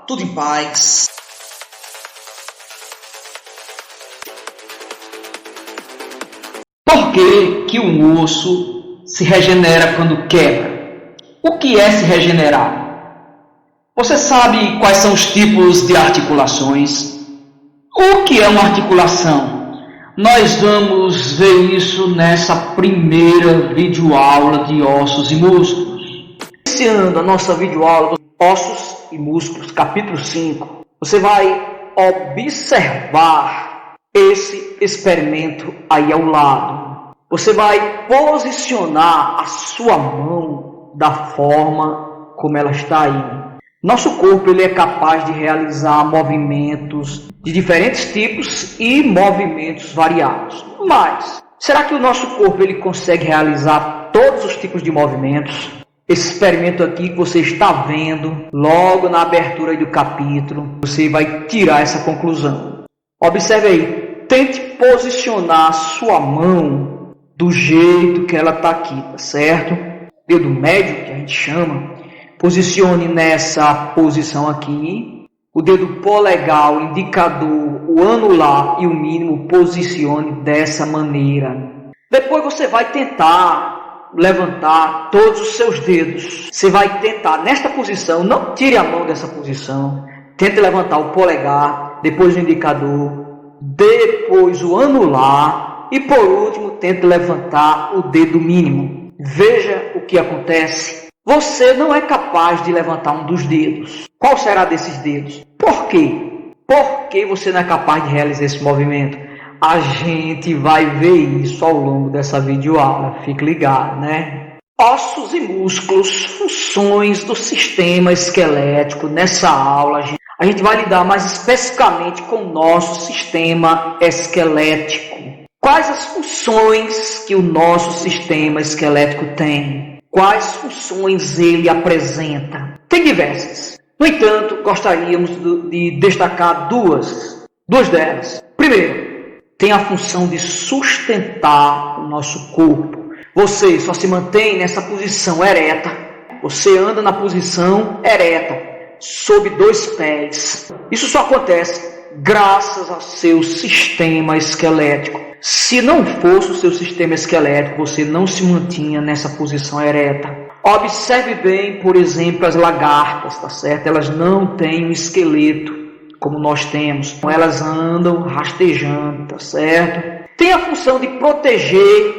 tudo em paz. Por que um osso se regenera quando quebra? O que é se regenerar? Você sabe quais são os tipos de articulações? O que é uma articulação? Nós vamos ver isso nessa primeira videoaula de ossos e músculos. Iniciando a nossa videoaula dos ossos e músculos, capítulo 5, você vai observar esse experimento aí ao lado. Você vai posicionar a sua mão da forma como ela está aí. Nosso corpo ele é capaz de realizar movimentos de diferentes tipos e movimentos variados. Mas, será que o nosso corpo ele consegue realizar todos os tipos de movimentos? Esse experimento aqui que você está vendo, logo na abertura do capítulo, você vai tirar essa conclusão. Observe aí, tente posicionar a sua mão do jeito que ela está aqui, tá certo? Dedo médio, que a gente chama. Posicione nessa posição aqui, o dedo polegar, o indicador, o anular e o mínimo posicione dessa maneira. Depois você vai tentar levantar todos os seus dedos. Você vai tentar nesta posição, não tire a mão dessa posição, tente levantar o polegar, depois o indicador, depois o anular e por último tente levantar o dedo mínimo. Veja o que acontece. Você não é capaz de levantar um dos dedos. Qual será desses dedos? Por quê? Por que você não é capaz de realizar esse movimento? A gente vai ver isso ao longo dessa videoaula. Fique ligado, né? Ossos e músculos, funções do sistema esquelético. Nessa aula, a gente vai lidar mais especificamente com o nosso sistema esquelético. Quais as funções que o nosso sistema esquelético tem? Quais funções ele apresenta? Tem diversas. No entanto, gostaríamos de destacar duas delas. Primeiro, tem a função de sustentar o nosso corpo. Você só se mantém nessa posição ereta. Você anda na posição ereta, sob dois pés. Isso só acontece graças ao seu sistema esquelético. Se não fosse o seu sistema esquelético, você não se mantinha nessa posição ereta. Observe bem, por exemplo, as lagartas, tá certo? Elas não têm um esqueleto como nós temos. Elas andam rastejando, tá certo? Tem a função de proteger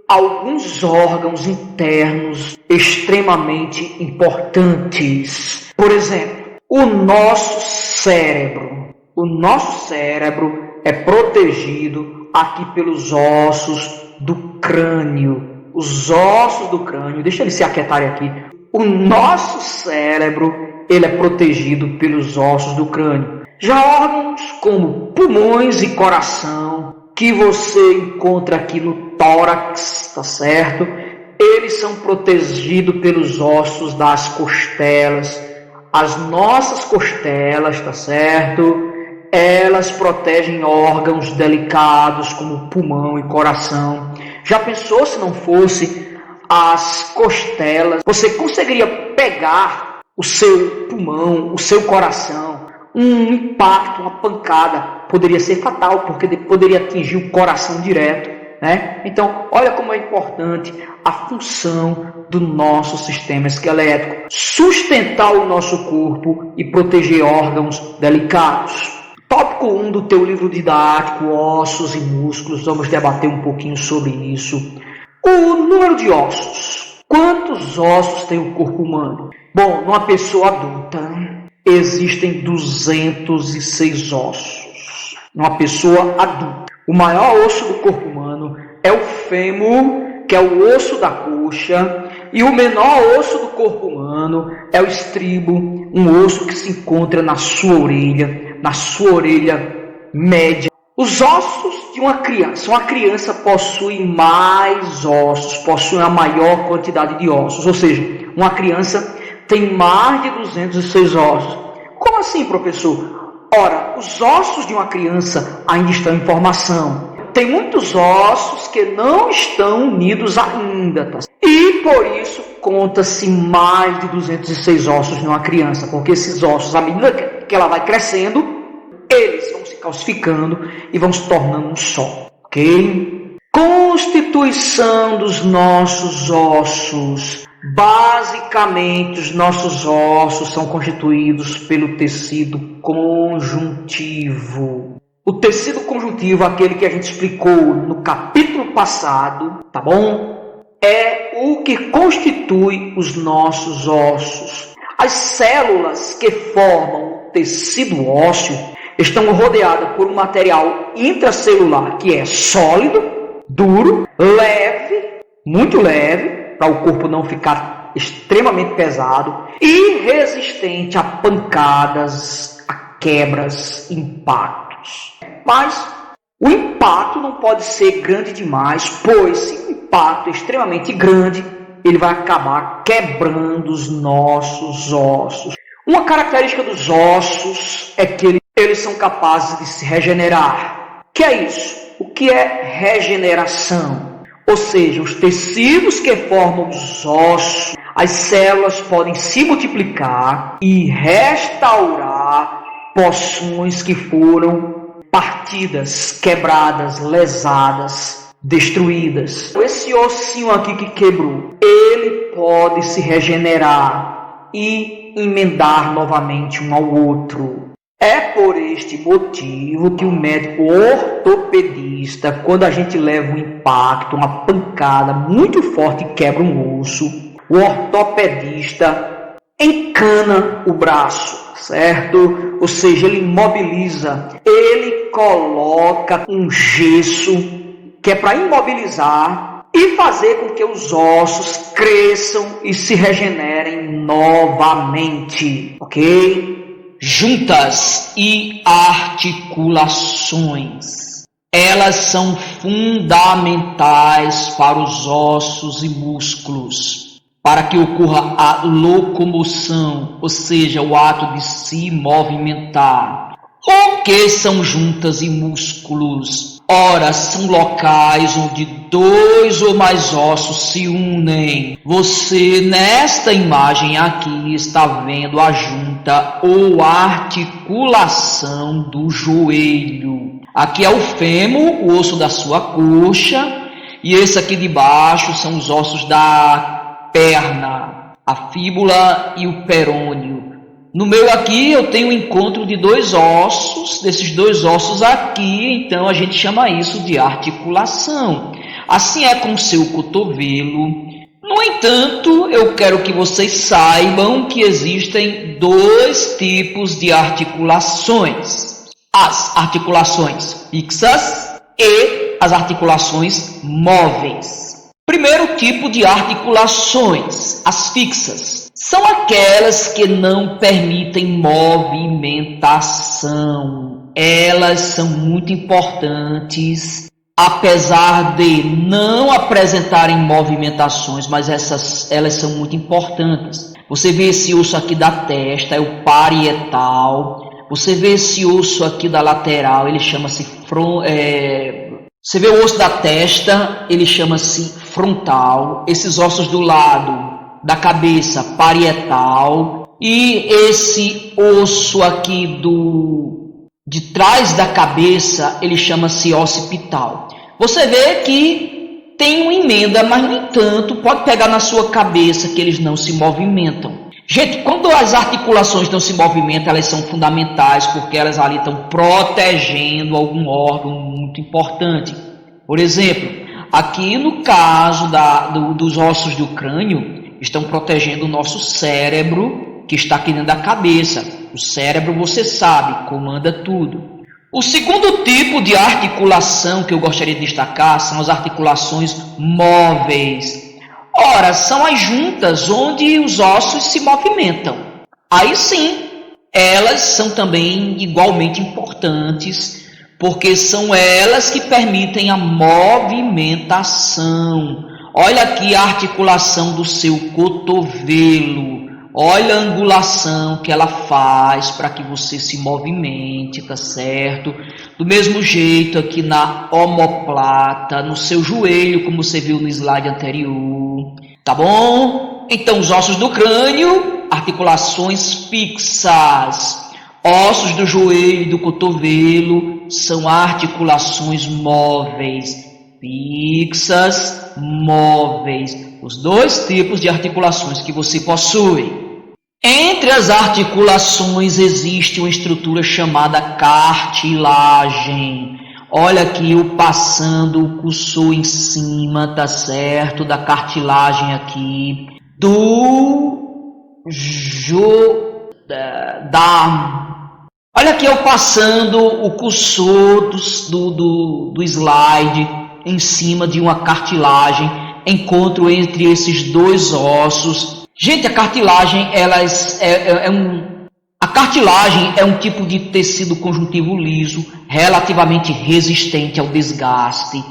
alguns órgãos internos extremamente importantes. Por exemplo, o nosso cérebro. O nosso cérebro é protegido aqui pelos ossos do crânio. Os ossos do crânio, deixa eles se aquietarem aqui. O nosso cérebro, ele é protegido pelos ossos do crânio. Já órgãos como pulmões e coração, que você encontra aqui no tórax, tá certo? Eles são protegidos pelos ossos das costelas. As nossas costelas, tá certo? Elas protegem órgãos delicados como pulmão e coração. Já pensou se não fosse as costelas? Você conseguiria pegar o seu pulmão, o seu coração? Um impacto, uma pancada poderia ser fatal, porque poderia atingir o coração direto, né? Então, olha como é importante a função do nosso sistema esquelético. Sustentar o nosso corpo e proteger órgãos delicados. Tópico 1 do teu livro didático, ossos e músculos, vamos debater um pouquinho sobre isso. O número de ossos. Quantos ossos tem o corpo humano? Bom, numa pessoa adulta, existem 206 ossos. Numa pessoa adulta. O maior osso do corpo humano é o fêmur, que é o osso da coxa, e o menor osso do corpo humano é o estribo, um osso que se encontra na sua orelha média. Os ossos de uma criança possui mais ossos, possui a maior quantidade de ossos, ou seja, uma criança tem mais de 206 ossos. Como assim, professor? Ora, os ossos de uma criança ainda estão em formação. Tem muitos ossos que não estão unidos ainda, tá? E por isso conta-se mais de 206 ossos numa criança, porque esses ossos, à medida que ela vai crescendo, eles vão se calcificando e vão se tornando um só, ok? Constituição dos nossos ossos. Basicamente, os nossos ossos são constituídos pelo tecido conjuntivo. O tecido conjuntivo, aquele que a gente explicou no capítulo passado, tá bom? É o que constitui os nossos ossos. As células que formam o tecido ósseo estão rodeadas por um material intracelular que é sólido, duro, leve, muito leve, para o corpo não ficar extremamente pesado, e resistente a pancadas, a quebras, impactos. Mas o impacto não pode ser grande demais, pois se o impacto é extremamente grande, ele vai acabar quebrando os nossos ossos. Uma característica dos ossos é que eles são capazes de se regenerar. O que é isso? O que é regeneração? Ou seja, os tecidos que formam os ossos, as células podem se multiplicar e restaurar porções que foram partidas, quebradas, lesadas, destruídas. Esse ossinho aqui que quebrou, ele pode se regenerar e emendar novamente um ao outro. É por este motivo que o médico ortopedista, quando a gente leva um impacto, uma pancada muito forte e quebra um osso, o ortopedista encana o braço, certo? Ou seja, ele imobiliza, ele coloca um gesso que é para imobilizar e fazer com que os ossos cresçam e se regenerem novamente, ok? Juntas e articulações. Elas são fundamentais para os ossos e músculos, para que ocorra a locomoção, ou seja, o ato de se movimentar. O que são juntas e músculos? Ora, são locais onde dois ou mais ossos se unem. Você, nesta imagem aqui, está vendo a junta ou articulação do joelho. Aqui é o fêmur, o osso da sua coxa, e esse aqui de baixo são os ossos da perna, a fíbula e o perônio. No meio aqui eu tenho o encontro de dois ossos, desses dois ossos aqui, então a gente chama isso de articulação. Assim é com o seu cotovelo. No entanto, eu quero que vocês saibam que existem dois tipos de articulações. As articulações fixas e as articulações móveis. Primeiro tipo de articulações, as fixas. São aquelas que não permitem movimentação. Elas são muito importantes, apesar de não apresentarem movimentações, mas elas são muito importantes. Você vê esse osso aqui da testa, é o parietal. Você vê esse osso aqui da lateral, ele chama-se Você vê o osso da testa, ele chama-se frontal. Esses ossos do lado da cabeça, parietal, e esse osso aqui de trás da cabeça, ele chama-se occipital. Você vê que tem uma emenda, mas no entanto pode pegar na sua cabeça que eles não se movimentam. Gente, quando as articulações não se movimentam, elas são fundamentais porque elas ali estão protegendo algum órgão muito importante. Por exemplo, aqui no caso dos ossos do crânio, estão protegendo o nosso cérebro, que está aqui dentro da cabeça. O cérebro, você sabe, comanda tudo. O segundo tipo de articulação que eu gostaria de destacar são as articulações móveis. Ora, são as juntas onde os ossos se movimentam. Aí sim, elas são também igualmente importantes, porque são elas que permitem a movimentação. Olha aqui a articulação do seu cotovelo. Olha a angulação que ela faz para que você se movimente, tá certo? Do mesmo jeito aqui na omoplata, no seu joelho, como você viu no slide anterior. Tá bom? Então, os ossos do crânio, articulações fixas. Ossos do joelho e do cotovelo são articulações móveis, fixas, móveis, os dois tipos de articulações que você possui. Entre as articulações existe uma estrutura chamada cartilagem. Olha aqui eu passando o cursor em cima, tá certo? Da cartilagem aqui. Olha aqui eu passando o cursor do slide em cima de uma cartilagem. Encontro entre esses dois ossos. Gente, a cartilagem, a cartilagem é um tipo de tecido conjuntivo liso, relativamente resistente ao desgaste,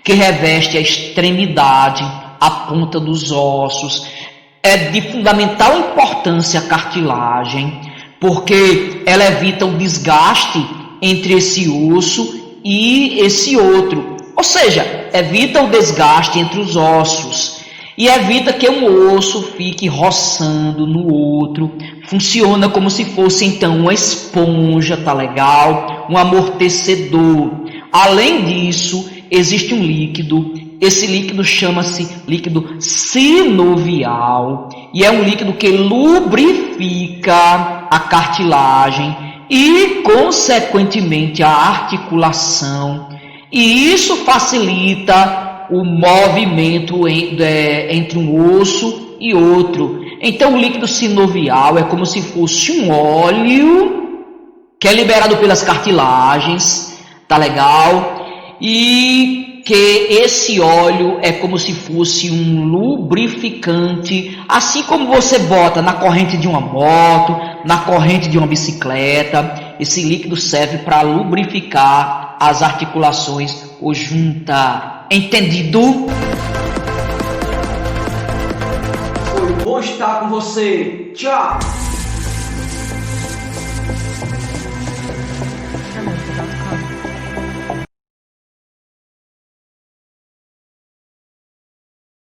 que reveste a extremidade, a ponta dos ossos. É de fundamental importância a cartilagem, porque ela evita o desgaste entre esse osso e esse outro. Ou seja, evita o desgaste entre os ossos. E evita que um osso fique roçando no outro. Funciona como se fosse, então, uma esponja, tá legal? Um amortecedor. Além disso, existe um líquido. Esse líquido chama-se líquido sinovial. E é um líquido que lubrifica a cartilagem e, consequentemente, a articulação. E isso facilita o movimento entre um osso e outro. Então, o líquido sinovial é como se fosse um óleo que é liberado pelas cartilagens, tá legal? E que esse óleo é como se fosse um lubrificante, assim como você bota na corrente de uma moto, na corrente de uma bicicleta. Esse líquido serve para lubrificar as articulações ou junta. Entendido? Foi bom estar com você. Tchau!